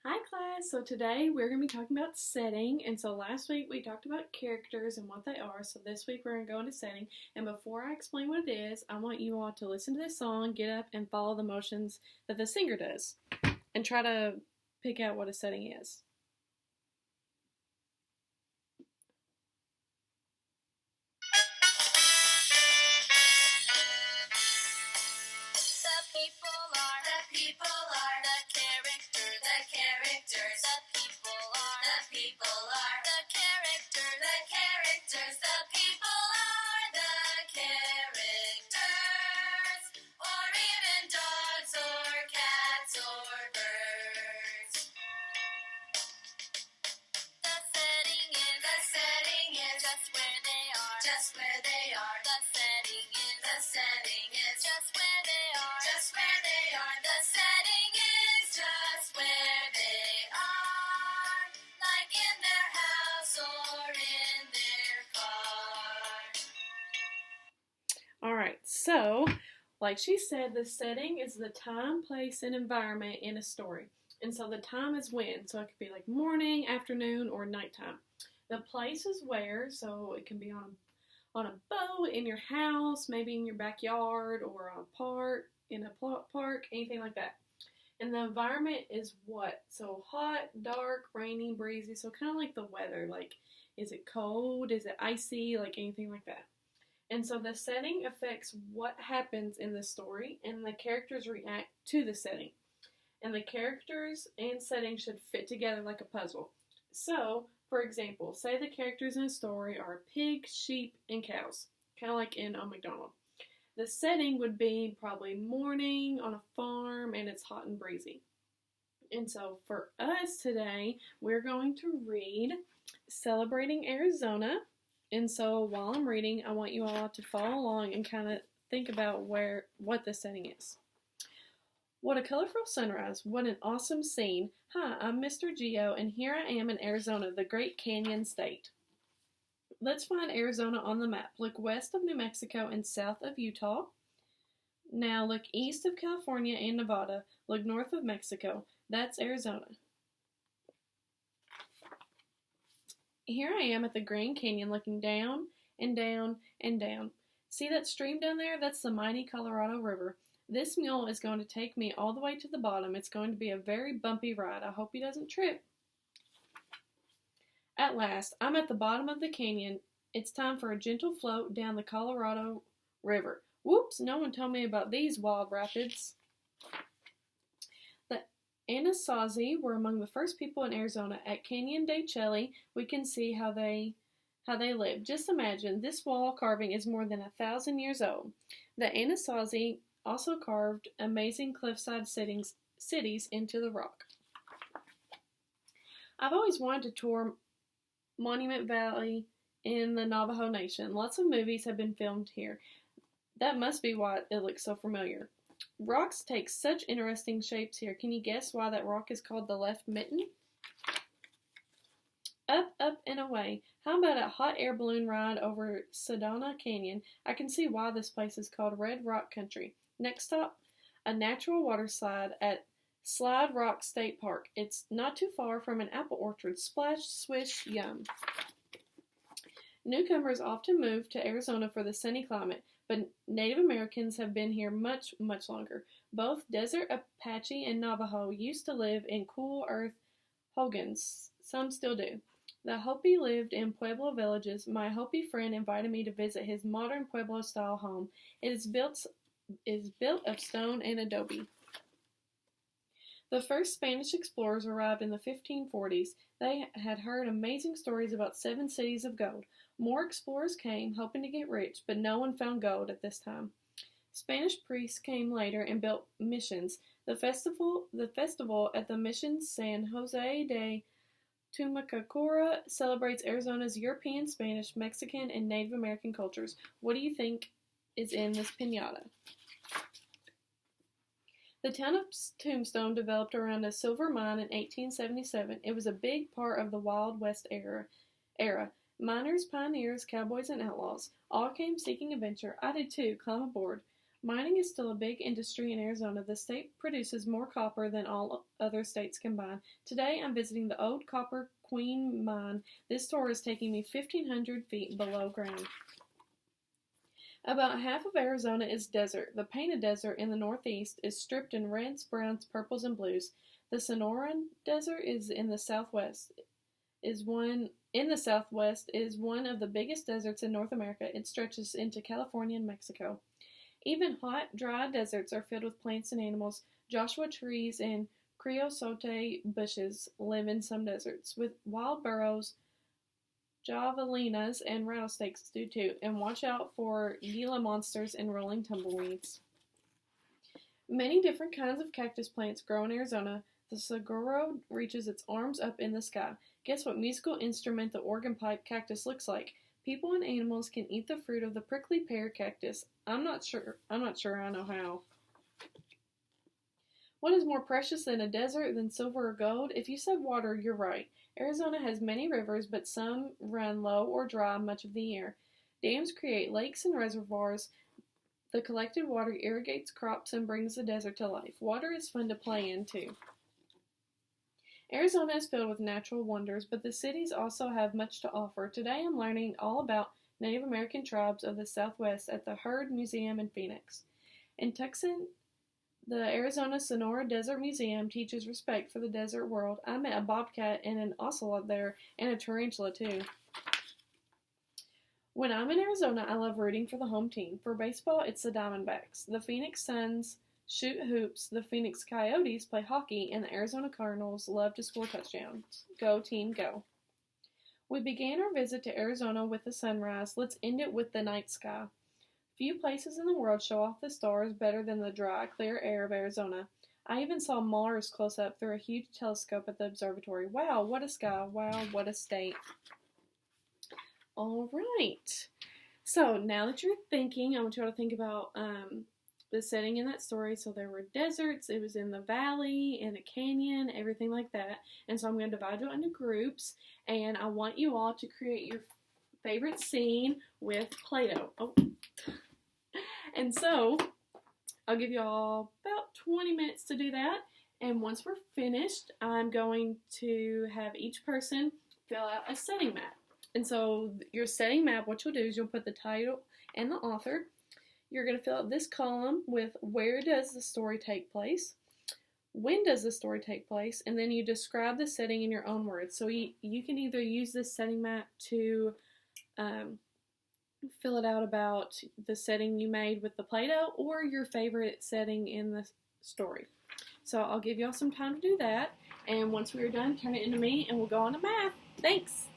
Hi class, so today we're going to be talking about setting, and so last week we talked about characters and what they are, so this week we're going to go into setting, and before I explain what it is, I want you all to listen to this song, get up, and follow the motions that the singer does, and try to pick out what a setting is. Or even dogs or cats or birds. The setting is just where they are. The setting is just where they are. The setting is just where they are. Like in their house or in their car. Alright, so, like she said, the setting is the time, place, and environment in a story. And so the time is when, so it could be like morning, afternoon, or nighttime. The place is where, so it can be on a boat, in your house, maybe in your backyard, or on a park, in a park, anything like that. And the environment is what? So hot, dark, rainy, breezy, so kind of like the weather. Like, is it cold? Is it icy? Like anything like that. And so the setting affects what happens in the story, and the characters react to the setting. And the characters and setting should fit together like a puzzle. So, for example, say the characters in a story are pigs, sheep, and cows, kind of like in a McDonald's. The setting would be probably morning on a farm and it's hot and breezy. And so for us today, we're going to read Celebrating Arizona. And so while I'm reading, I want you all to follow along and kind of think about what the setting is. What a colorful sunrise. What an awesome scene. Hi, I'm Mr. Geo, and here I am in Arizona, the Great Canyon State. Let's find Arizona on the map. Look west of New Mexico and south of Utah. Now look east of California and Nevada. Look north of Mexico. That's Arizona. Here I am at the Grand Canyon looking down and down and down. See that stream down there? That's the mighty Colorado River. This mule is going to take me all the way to the bottom. It's going to be a very bumpy ride. I hope he doesn't trip. At last, I'm at the bottom of the canyon. It's time for a gentle float down the Colorado River. Whoops, no one told me about these wild rapids. The Anasazi were among the first people in Arizona. At Canyon de Chelly, we can see how they lived. Just imagine, this wall carving is more than 1,000 years old. The Anasazi also carved amazing cliffside cities into the rock. I've always wanted to tour Monument Valley in the Navajo Nation. Lots of movies have been filmed here. That must be why it looks so familiar. Rocks take such interesting shapes here. Can you guess why that rock is called the left mitten? Up, up, and away. How about a hot air balloon ride over Sedona Canyon? I can see why this place is called Red Rock Country. Next stop, a natural water slide at Slide Rock State Park. It's not too far from an apple orchard. Splash, swish, yum. Newcomers often move to Arizona for the sunny climate, but Native Americans have been here much, much longer. Both Desert Apache and Navajo used to live in cool earth hogans. Some still do. The Hopi lived in Pueblo villages. My Hopi friend invited me to visit his modern Pueblo-style home. It is built of stone and adobe. The first Spanish explorers arrived in the 1540s. They had heard amazing stories about 7 cities of gold. More explorers came, hoping to get rich, but no one found gold at this time. Spanish priests came later and built missions. The festival at the Mission San Jose de Tumacacora celebrates Arizona's European, Spanish, Mexican, and Native American cultures. What do you think is in this piñata? The town of Tombstone developed around a silver mine in 1877. It was a big part of the Wild West era. Miners, pioneers, cowboys, and outlaws all came seeking adventure. I did too. Climb aboard. Mining is still a big industry in Arizona. The state produces more copper than all other states combined. Today I'm visiting the old Copper Queen mine. This tour is taking me 1,500 feet below ground. About half of Arizona is desert. The Painted Desert in the northeast is stripped in reds, browns, purples, and blues. The Sonoran Desert is in the southwest. Is one of the biggest deserts in North America. It stretches into California and Mexico. Even hot, dry deserts are filled with plants and animals. Joshua trees and creosote bushes live in some deserts, with wild burros, javelinas, and rattlesnakes do too. And watch out for Gila monsters and rolling tumbleweeds. Many different kinds of cactus plants grow in Arizona. The saguaro reaches its arms up in the sky. Guess what musical instrument the organ pipe cactus looks like? People and animals can eat the fruit of the prickly pear cactus. I'm not sure I know how. What is more precious in a desert than silver or gold? If you said water, you're right. Arizona has many rivers, but some run low or dry much of the year. Dams create lakes and reservoirs. The collected water irrigates crops and brings the desert to life. Water is fun to play in, too. Arizona is filled with natural wonders, but the cities also have much to offer. Today I'm learning all about Native American tribes of the Southwest at the Heard Museum in Phoenix. In Tucson, the Arizona Sonora Desert Museum teaches respect for the desert world. I met a bobcat and an ocelot there, and a tarantula too. When I'm in Arizona, I love rooting for the home team. For baseball, it's the Diamondbacks. The Phoenix Suns shoot hoops, the Phoenix Coyotes play hockey, and the Arizona Cardinals love to score touchdowns. Go team, go. We began our visit to Arizona with the sunrise. Let's end it with the night sky. Few places in the world show off the stars better than the dry, clear air of Arizona. I even saw Mars close up through a huge telescope at the observatory. Wow, what a sky. Wow, what a state. All right. So now that you're thinking, I want you all to think about the setting in that story. So there were deserts, it was in the valley, in a canyon, everything like that. And so I'm going to divide you into groups, and I want you all to create your favorite scene with Play-Doh. Oh. And so I'll give you all about 20 minutes to do that. And once we're finished, I'm going to have each person fill out a setting map. And so your setting map, what you'll do is you'll put the title and the author. You're going to fill out this column with where does the story take place, when does the story take place, and then you describe the setting in your own words. So you can either use this setting map to fill it out about the setting you made with the Play-Doh or your favorite setting in the story. So I'll give y'all some time to do that, and once we're done, turn it into me and we'll go on to math. Thanks!